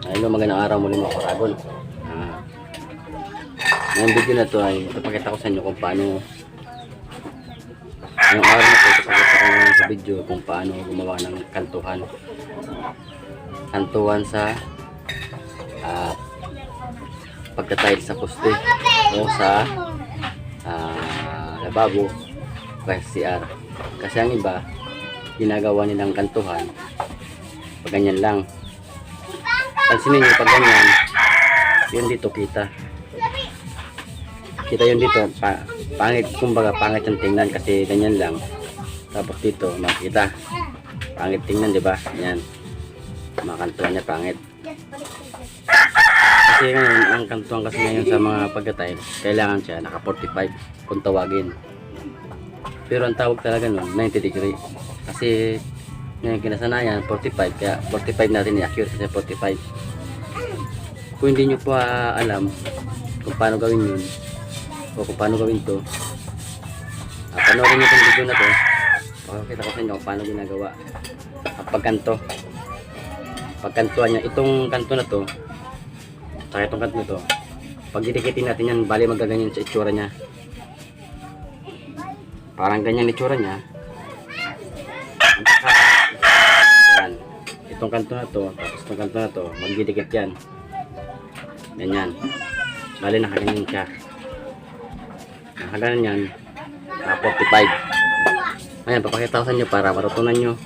Hello, magandang araw muli mga Karagon. Ngayong video na to ay ipapakita ko sa inyo kung paano ngayong araw na to ipapakita ko ngayon sa video kung paano gumawa ng kantuhan sa pagtatile sa poste o sa lababo kasi CR. Kasi ang iba ginagawa nilang kantuhan pag ganyan lang. Pansinin nyo pag ganyan, yun dito kita yun dito, pangit, kumbaga pangit yung tingnan kasi ganyan lang. Tapos dito makita pangit tingnan, di ba? Yan, makantuhan niya pangit. Kasi ngayon ang kantuhan kasi ngayon sa mga pagka-tile, kailangan siya naka 45 kung tawagin, pero ang tawag talaga nun 90 degree kasi ngayon kinasanayan 45, kaya 45 natin i-accurate kasi 45. Kung hindi nyo pa alam kung paano gawin yun o kung paano gawin to, panoorin nyo itong video na to, pakakita ko sa inyo kung paano ginagawa ang pagkantuhan niya. Itong kanto na to saka itong kanto na to, pag didikitin natin yan, bali magaganyan sa itsura niya, parang ganyan itsura niya. Yan, itong kanto na to, tapos itong kanto na to, magdidikit yan, ganyan, bali nakaganyan siya, nakaganyan yan, 45. Ayan, papakita ko sa inyo para matutunan nyo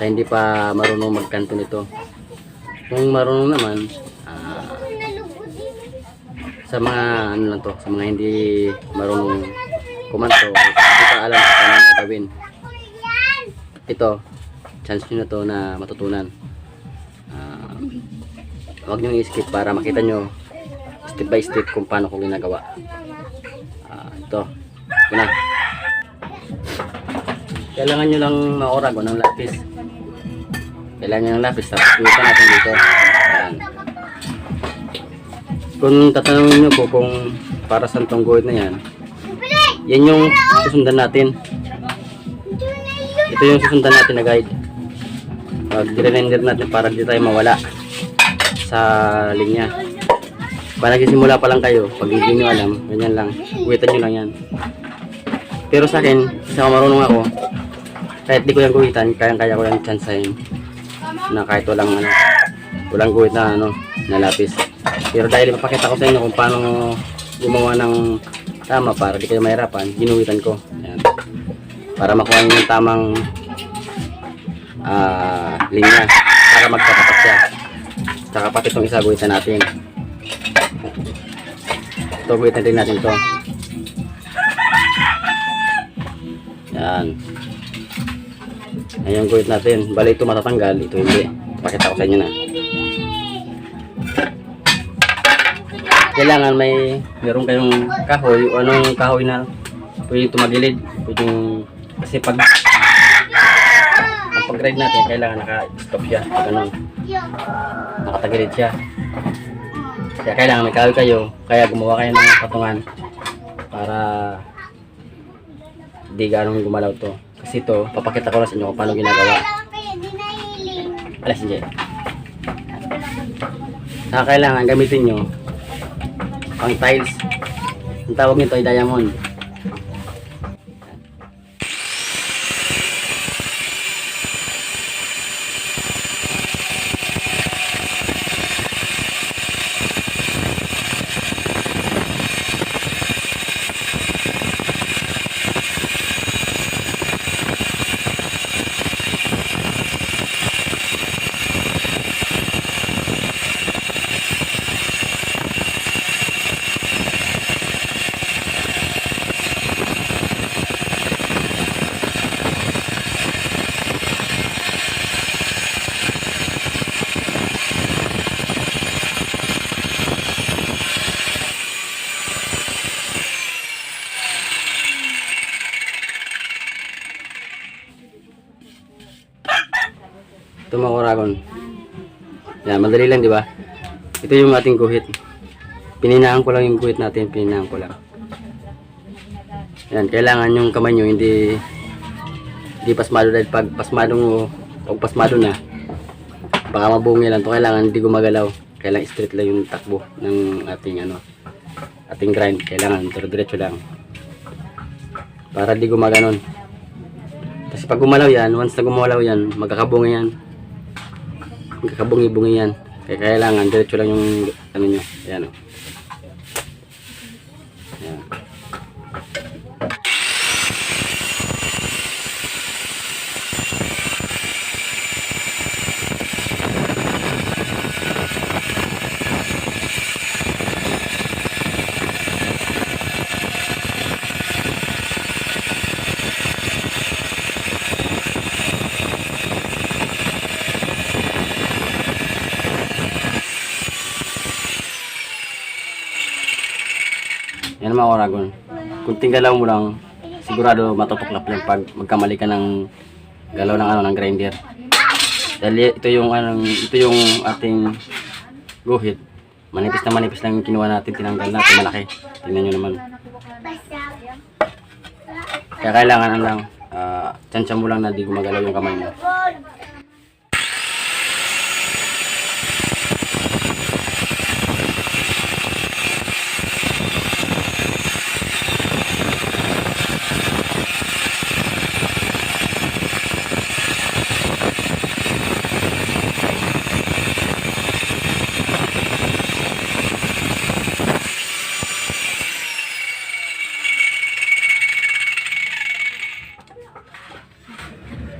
sa hindi pa marunong magkanto nito. Kung marunong naman, sa mga ano lang to, sa mga hindi marunong kumanto, hindi pa alam kung paano gagawin, ito chance nyo na to na matutunan. Huwag nyo i-skip para makita nyo step by step kung paano ko ginagawa. Ito na, kailangan nyo lang maorag ng lapis. Kailangan nyo ng lapis, tapos guhitan natin dito. Ayan. Kung tatanungin nyo po kung para saan tong guhit na yan, yan yung susundan natin. Ito yung susundan natin na guide. Mag-reminder natin para di tayo mawala sa linya. Para nagsisimula pa lang kayo, pag hindi nyo alam, ganyan lang, guhitan nyo lang yan. Pero sa akin, kasi marunong ako, kahit di ko yung guhitan, kaya ko yung chancehin na kahit walang guhit na na lapis. Pero dahil ipapakita ko sa inyo kung paano gumawa ng tama para di kayo mahirapan, ginuhitan ko. Ayan. Para makuha nyo yung tamang linya, para magkatapat siya. Saka pati itong isa guhitan natin. Ito guhitan din natin ito. Yan. Ayan guhit natin. Bali ito matatanggal, ito hindi. Pakita ko sa inyo na. Kailangan meron kayong kahoy o anong kahoy na pwedeng tumagilid. Pwedeng, kasi pag ang pag-ride natin, kailangan naka-stop siya. Ganun. Nakatagilid siya. Kaya kailangan may kahoy kayo. Kaya gumawa kayo ng patungan para di ganong gumalaw to. Kasi ito, papakita ko lang sa inyo kung paano ginagawa. Alas hindi. Saka kailangan gamitin nyo pang tiles. Ang tawag nito ay diamond. Ito mga Karagon. Yan, madali lang, di ba? Ito yung ating guhit. Pininahan ko lang yung guhit natin, pininahan ko lang. Yan, kailangan yung kamay nyo hindi pasmado, dahil pag pasmado na baka mabungi lang to. Kailangan hindi gumagalaw. Kailangan straight lang yung takbo ng ating ating grind. Kailangan diretso lang para di gumaganon. Kasi pag gumalaw yan, once na gumalaw yan, magkakabungi yan, magkakabungi-bungi yan. Kaya kailangan diretso lang yung nyo. Ayan o. Ayan. Yan mga oragon. Kunting galaw mo lang, sigurado matutuklap yan pag magkamali ka ng galaw ng ng grinder. Dahil ito yung ating guhit. Manipis na manipis lang yung kinuha natin, tinanggal natin malaki. Tingnan nyo naman. Kaya kailangan lang tsansya mo lang na di gumagalaw yung kamay mo.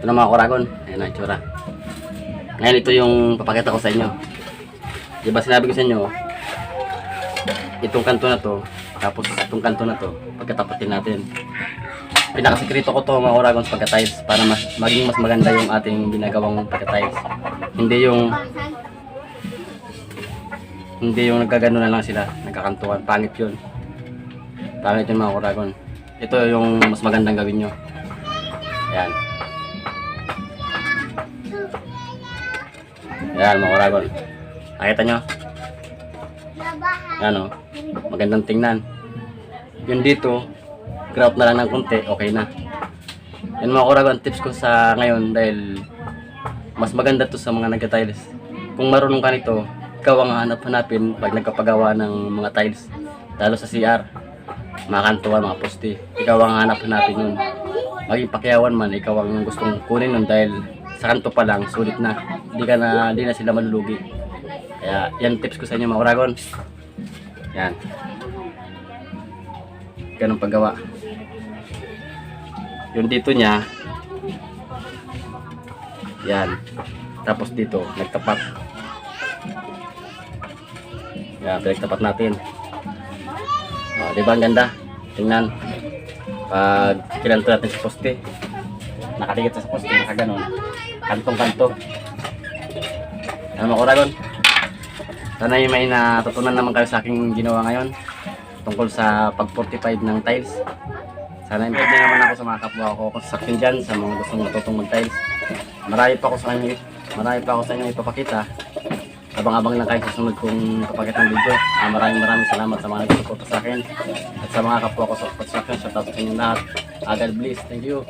Ito na mga kuragon, ayan ang itsura. Ngayon ito yung papakita ko sa inyo. Diba sinabi ko sa inyo, itong kanto na to, tapos itong kanto na to, pagkatapatin natin. Pinakasikreto ko to mga kuragon sa pagka-tiles para maging mas maganda yung ating ginagawang pagka-tiles. Hindi yung nagkagano na lang sila, nagkakantuan. Pangit yun. Pangit yun mga kuragon. Ito yung mas magandang gawin nyo. Ayan. Ayan mga kuragon. Nakita nyo? Ayan o. Magandang tingnan. Yun dito, grout na lang ng konti, okay na. Yan mga kuragon, tips ko sa ngayon dahil mas maganda to sa mga nagka-tiles. Kung marunong ka nito, ikaw ang hanap-hanapin pag nagkapagawa ng mga tiles. Lalo sa CR, mga kantuan, mga poste. Ikaw ang hanap-hanapin nun. Maging pakyawan man, ikaw ang gustong kunin nun dahil sa kanto pa lang, sulit na. Hindi na sila malulugi. Kaya yan tips ko sa inyo mga kuragon. Yan. Ganun paggawa. Yung dito niya. Yan. Tapos dito, nagtapat. Yan, pinagtapat natin. O, diba ang ganda? Tingnan. Pag kinanto natin sa poste. Nakatigit sa poste, nakaganon. Kantong-kanto. Ano mga kuragon? Sana yung may natutunan naman kayo sa aking ginawa ngayon tungkol sa pag-fortify ng tiles. Sana improve naman ako sa mga kapwa ko construction dyan, sa mga gustong matutong mag-tiles. Marami pa ako sa inyo ipapakita. Abang-abang lang kayo sa sunod kong kapakitang video. Maraming salamat sa mga nagsusuporta sa akin at sa mga kapwa ko sa construction. Shout out sa inyo lahat. God bless. Thank you.